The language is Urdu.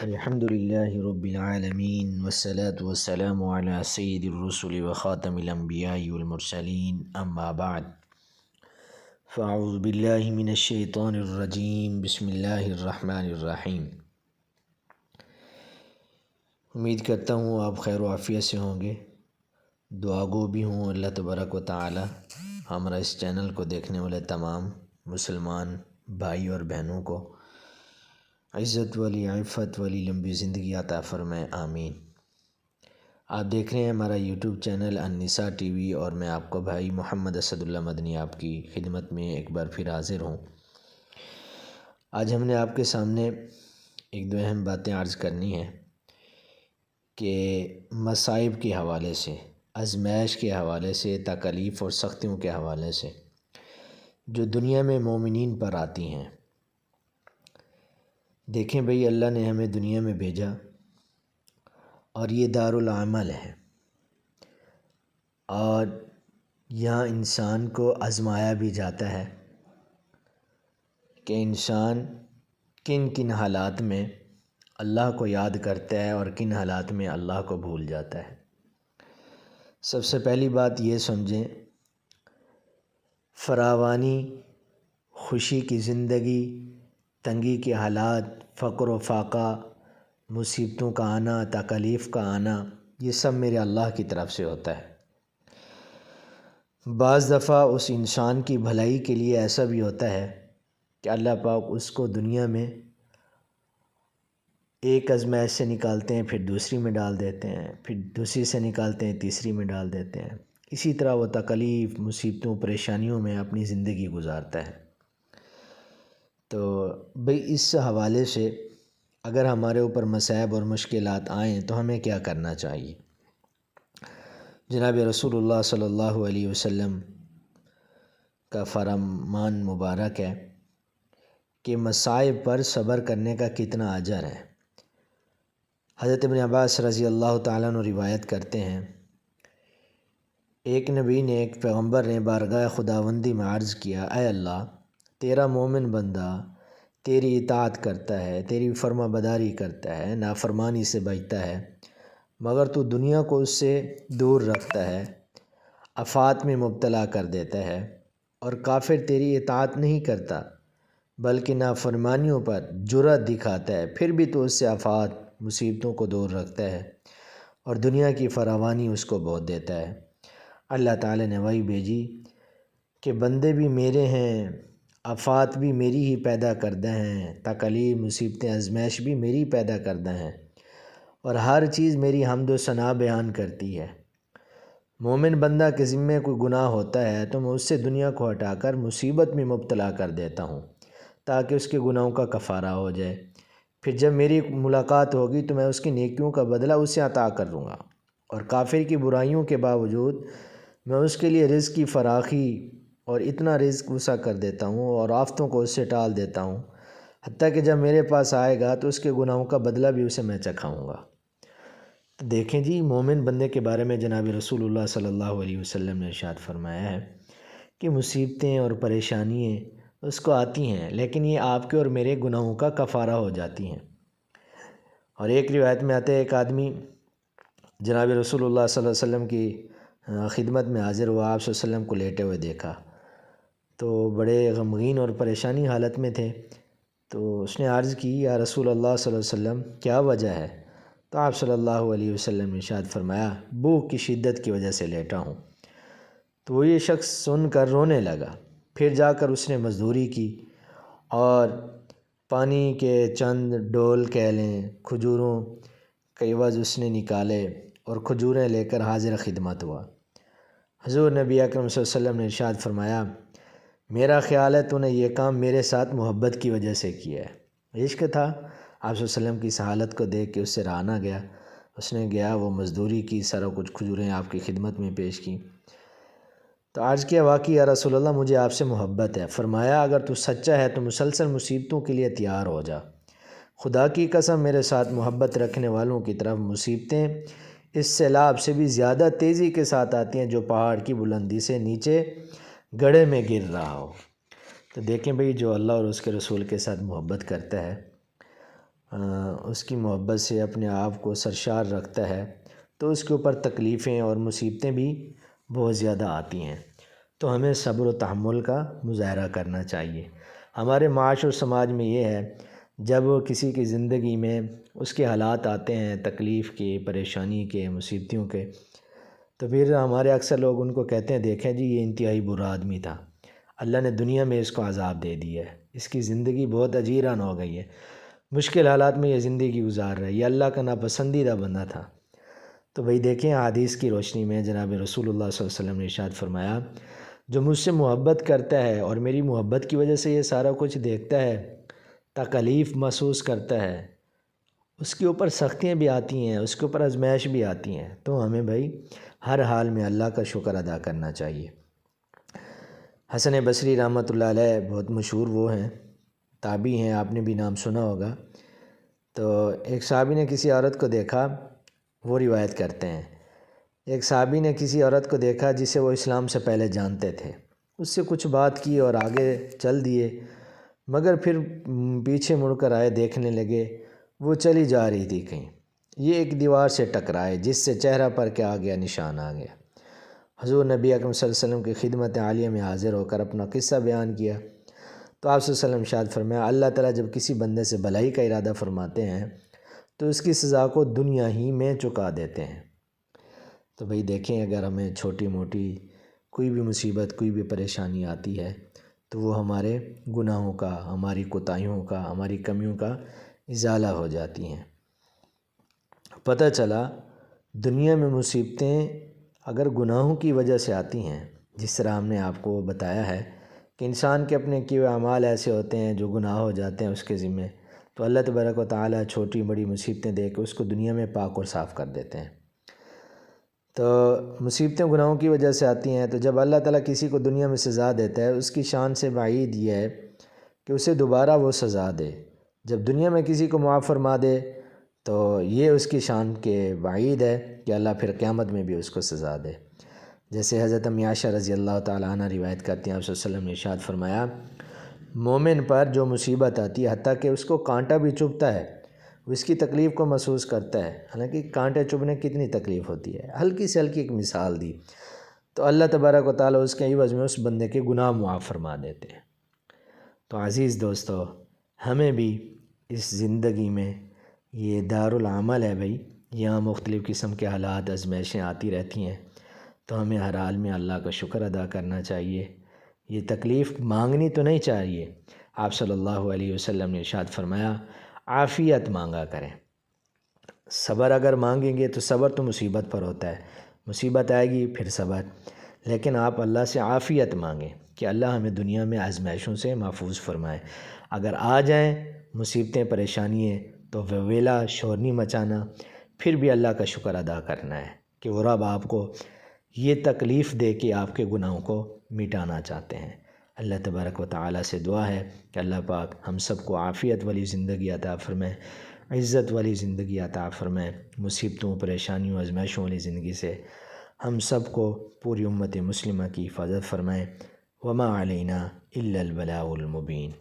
الحمد لله رب العالمين والصلاة والسلام على سيد الرسل وخاتم الأنبياء والمرسلين أما بعد فأعوذ بالله من الشيطان الرجيم بسم الله الرحمن الرحیم۔ امید کرتا ہوں آپ خیر و عافیت سے ہوں گے، دعا گو بھی ہوں اللہ تبارک و تعالی ہمارا اس چینل کو دیکھنے والے تمام مسلمان بھائی اور بہنوں کو عزت والی عفت والی لمبی زندگی عطا فرمائے، آمین۔ آپ دیکھ رہے ہیں ہمارا یوٹیوب چینل النساء ٹی وی، اور میں آپ کو بھائی محمد اسد اللہ مدنی آپ کی خدمت میں ایک بار پھر حاضر ہوں۔ آج ہم نے آپ کے سامنے ایک دو اہم باتیں عرض کرنی ہیں کہ مصائب کے حوالے سے، آزمائش کے حوالے سے، تکالیف اور سختیوں کے حوالے سے جو دنیا میں مومنین پر آتی ہیں۔ دیکھیں بھئی، اللہ نے ہمیں دنیا میں بھیجا اور یہ دارالعمل ہے، اور یہاں انسان کو آزمایا بھی جاتا ہے کہ انسان کن کن حالات میں اللہ کو یاد کرتا ہے اور کن حالات میں اللہ کو بھول جاتا ہے۔ سب سے پہلی بات یہ سمجھیں، فراوانی، خوشی کی زندگی، تنگی کے حالات، فقر و فاقہ، مصیبتوں کا آنا، تکالیف کا آنا، یہ سب میرے اللہ کی طرف سے ہوتا ہے۔ بعض دفعہ اس انسان کی بھلائی کے لیے ایسا بھی ہوتا ہے کہ اللہ پاک اس کو دنیا میں ایک آزمائش سے نکالتے ہیں، پھر دوسری میں ڈال دیتے ہیں، پھر دوسری سے نکالتے ہیں، تیسری میں ڈال دیتے ہیں۔ اسی طرح وہ تکالیف، مصیبتوں، پریشانیوں میں اپنی زندگی گزارتا ہے۔ تو بھئی اس حوالے سے اگر ہمارے اوپر مصائب اور مشکلات آئیں تو ہمیں کیا کرنا چاہیے؟ جناب رسول اللہ صلی اللہ علیہ وسلم کا فرمان مبارک ہے کہ مصائب پر صبر کرنے کا کتنا اجر ہے۔ حضرت ابن عباس رضی اللہ تعالیٰ عنہ روایت کرتے ہیں، ایک نبی نے، ایک پیغمبر نے بارگاہ خداوندی میں عرض کیا، اے اللہ، تیرا مومن بندہ تیری اطاعت کرتا ہے، تیری فرما برداری کرتا ہے، نافرمانی سے بچتا ہے، مگر تو دنیا کو اس سے دور رکھتا ہے، آفات میں مبتلا کر دیتا ہے، اور کافر تیری اطاعت نہیں کرتا بلکہ نافرمانیوں پر جرأت دکھاتا ہے، پھر بھی تو اس سے آفات، مصیبتوں کو دور رکھتا ہے اور دنیا کی فراوانی اس کو بہت دیتا ہے۔ اللہ تعالی نے وحی بھیجی کہ بندے بھی میرے ہیں، آفات بھی میری ہی پیدا کردہ ہیں، تکالیف، مصیبتیں، آزمائش بھی میری پیدا کردہ ہیں، اور ہر چیز میری حمد و ثنا بیان کرتی ہے۔ مومن بندہ کے ذمے کوئی گناہ ہوتا ہے تو میں اس سے دنیا کو ہٹا کر مصیبت میں مبتلا کر دیتا ہوں تاکہ اس کے گناہوں کا کفارہ ہو جائے، پھر جب میری ملاقات ہوگی تو میں اس کی نیکیوں کا بدلہ اسے عطا کر دوں گا، اور کافر کی برائیوں کے باوجود میں اس کے لیے رزق کی فراخی اور اتنا رزق وسع کر دیتا ہوں اور آفتوں کو اس سے ٹال دیتا ہوں، حتیٰ کہ جب میرے پاس آئے گا تو اس کے گناہوں کا بدلہ بھی اسے میں چکھاؤں گا۔ تو دیکھیں جی، مومن بندے کے بارے میں جناب رسول اللہ صلی اللہ علیہ وسلم نے ارشاد فرمایا ہے کہ مصیبتیں اور پریشانیاں اس کو آتی ہیں، لیکن یہ آپ کے اور میرے گناہوں کا کفارہ ہو جاتی ہیں۔ اور ایک روایت میں آتا ہے، ایک آدمی جناب رسول اللہ صلی اللہ علیہ وسلم کی خدمت میں حاضر ہوا، آپ صلی اللہ علیہ وسلم کو لیٹے ہوئے دیکھا تو بڑے غمگین اور پریشانی حالت میں تھے، تو اس نے عرض کی، یا رسول اللہ صلی اللہ علیہ وسلم، کیا وجہ ہے؟ تو آپ صلی اللہ علیہ وسلم نے ارشاد فرمایا، بھوک کی شدت کی وجہ سے لیٹا ہوں۔ تو وہ یہ شخص سن کر رونے لگا، پھر جا کر اس نے مزدوری کی اور پانی کے چند ڈول کہہ لیں، کھجوروں کے عوض اس نے نکالے اور کھجوریں لے کر حاضر خدمت ہوا۔ حضور نبی اکرم صلی اللہ علیہ وسلم نے ارشاد فرمایا، میرا خیال ہے تو نے یہ کام میرے ساتھ محبت کی وجہ سے کیا ہے۔ عشق تھا۔ آپ صلی اللہ علیہ وسلم کی اس حالت کو دیکھ کے اس سے رہا نہ گیا، اس نے گیا، وہ مزدوری کی، سارا کچھ کھجوریں آپ کی خدمت میں پیش کی۔ تو عرض کیا، واقعی یا رسول اللہ مجھے آپ سے محبت ہے۔ فرمایا، اگر تو سچا ہے تو مسلسل مصیبتوں کے لیے تیار ہو جا، خدا کی قسم میرے ساتھ محبت رکھنے والوں کی طرف مصیبتیں اس سیلاب سے بھی زیادہ تیزی کے ساتھ آتی ہیں جو پہاڑ کی بلندی سے نیچے گڑھے میں گر رہا ہو۔ تو دیکھیں بھئی، جو اللہ اور اس کے رسول کے ساتھ محبت کرتا ہے اس کی محبت سے اپنے آپ کو سرشار رکھتا ہے تو اس کے اوپر تکلیفیں اور مصیبتیں بھی بہت زیادہ آتی ہیں، تو ہمیں صبر و تحمل کا مظاہرہ کرنا چاہیے۔ ہمارے معاش و سماج میں یہ ہے، جب کسی کی زندگی میں اس کے حالات آتے ہیں تکلیف کے، پریشانی کے، مصیبتوں کے، تو پھر ہمارے اکثر لوگ ان کو کہتے ہیں دیکھیں جی یہ انتہائی برا آدمی تھا، اللہ نے دنیا میں اس کو عذاب دے دیا ہے، اس کی زندگی بہت اجیران ہو گئی ہے، مشکل حالات میں یہ زندگی گزار رہا ہے، یہ اللہ کا ناپسندیدہ بندہ تھا۔ تو بھئی دیکھیں حدیث کی روشنی میں جناب رسول اللہ صلی اللہ علیہ وسلم نے ارشاد فرمایا، جو مجھ سے محبت کرتا ہے اور میری محبت کی وجہ سے یہ سارا کچھ دیکھتا ہے، تکلیف محسوس کرتا ہے، اس کے اوپر سختیاں بھی آتی ہیں، اس کے اوپر آزمائش بھی آتی ہیں، تو ہمیں بھائی ہر حال میں اللہ کا شکر ادا کرنا چاہیے۔ حسن بصری رحمۃ اللہ علیہ بہت مشہور وہ ہیں، تابعی ہیں، آپ نے بھی نام سنا ہوگا۔ تو ایک صحابی نے کسی عورت کو دیکھا، وہ روایت کرتے ہیں، ایک صحابی نے کسی عورت کو دیکھا جسے وہ اسلام سے پہلے جانتے تھے، اس سے کچھ بات کی اور آگے چل دیے، مگر پھر پیچھے مڑ کر آئے، دیکھنے لگے وہ چلی جا رہی تھی کہیں، یہ ایک دیوار سے ٹکرائے جس سے چہرہ پر کیا آ گیا، نشان آ گیا۔ حضور نبی اکرم صلی اللہ علیہ وسلم کی خدمت عالیہ میں حاضر ہو کر اپنا قصہ بیان کیا، تو آپ صلی اللہ علیہ وسلم ارشاد فرمایا، اللہ تعالیٰ جب کسی بندے سے بھلائی کا ارادہ فرماتے ہیں تو اس کی سزا کو دنیا ہی میں چکا دیتے ہیں۔ تو بھئی دیکھیں اگر ہمیں چھوٹی موٹی کوئی بھی مصیبت، کوئی بھی پریشانی آتی ہے تو وہ ہمارے گناہوں کا، ہماری کوتاہیوں کا، ہماری کمیوں کا ازالہ ہو جاتی ہیں۔ پتہ چلا دنیا میں مصیبتیں اگر گناہوں کی وجہ سے آتی ہیں، جس طرح ہم نے آپ کو بتایا ہے کہ انسان کے اپنے کیے ہوئے اعمال ایسے ہوتے ہیں جو گناہ ہو جاتے ہیں اس کے ذمے، تو اللہ تبارک و تعالیٰ چھوٹی بڑی مصیبتیں دے کے اس کو دنیا میں پاک اور صاف کر دیتے ہیں۔ تو مصیبتیں گناہوں کی وجہ سے آتی ہیں، تو جب اللہ تعالیٰ کسی کو دنیا میں سزا دیتا ہے، اس کی شان سے بعید یہ ہے کہ اسے دوبارہ وہ سزا دے۔ جب دنیا میں کسی کو معاف فرما دے تو یہ اس کی شان کے بعید ہے کہ اللہ پھر قیامت میں بھی اس کو سزا دے۔ جیسے حضرت امی عائشہ رضی اللہ تعالیٰ عنہ روایت کرتی ہیں، آپ صلی اللہ علیہ وسلم نے ارشاد فرمایا، مومن پر جو مصیبت آتی ہے حتیٰ کہ اس کو کانٹا بھی چبھتا ہے، وہ اس کی تکلیف کو محسوس کرتا ہے، حالانکہ کانٹے چبھنے کتنی تکلیف ہوتی ہے، ہلکی سے ہلکی ایک مثال دی، تو اللہ تبارک و تعالیٰ اس کے عوض میں اس بندے کے گناہ معاف فرما دیتے ہیں۔ تو عزیز دوستو، ہمیں بھی اس زندگی میں یہ دارالعمل ہے بھائی، یہاں مختلف قسم کے حالات، آزمائشیں آتی رہتی ہیں، تو ہمیں ہر حال میں اللہ کا شکر ادا کرنا چاہیے۔ یہ تکلیف مانگنی تو نہیں چاہیے، آپ صلی اللہ علیہ وسلم نے ارشاد فرمایا، عافیت مانگا کریں۔ صبر اگر مانگیں گے تو صبر تو مصیبت پر ہوتا ہے، مصیبت آئے گی پھر صبر، لیکن آپ اللہ سے عافیت مانگیں کہ اللہ ہمیں دنیا میں آزمائشوں سے محفوظ فرمائے۔ اگر آ جائیں مصیبتیں، پریشانیاں، تو ویلا شور نہیں مچانا، پھر بھی اللہ کا شکر ادا کرنا ہے کہ وہ رب آپ کو یہ تکلیف دے کے آپ کے گناہوں کو مٹانا چاہتے ہیں۔ اللہ تبارک و تعالیٰ سے دعا ہے کہ اللہ پاک ہم سب کو عافیت والی زندگی عطا فرمائے، عزت والی زندگی عطا فرمائے، مصیبتوں، پریشانیوں، آزمائشوں والی زندگی سے ہم سب کو، پوری امت مسلمہ کی حفاظت فرمائے۔ وما علینا الا البلاغ المبین۔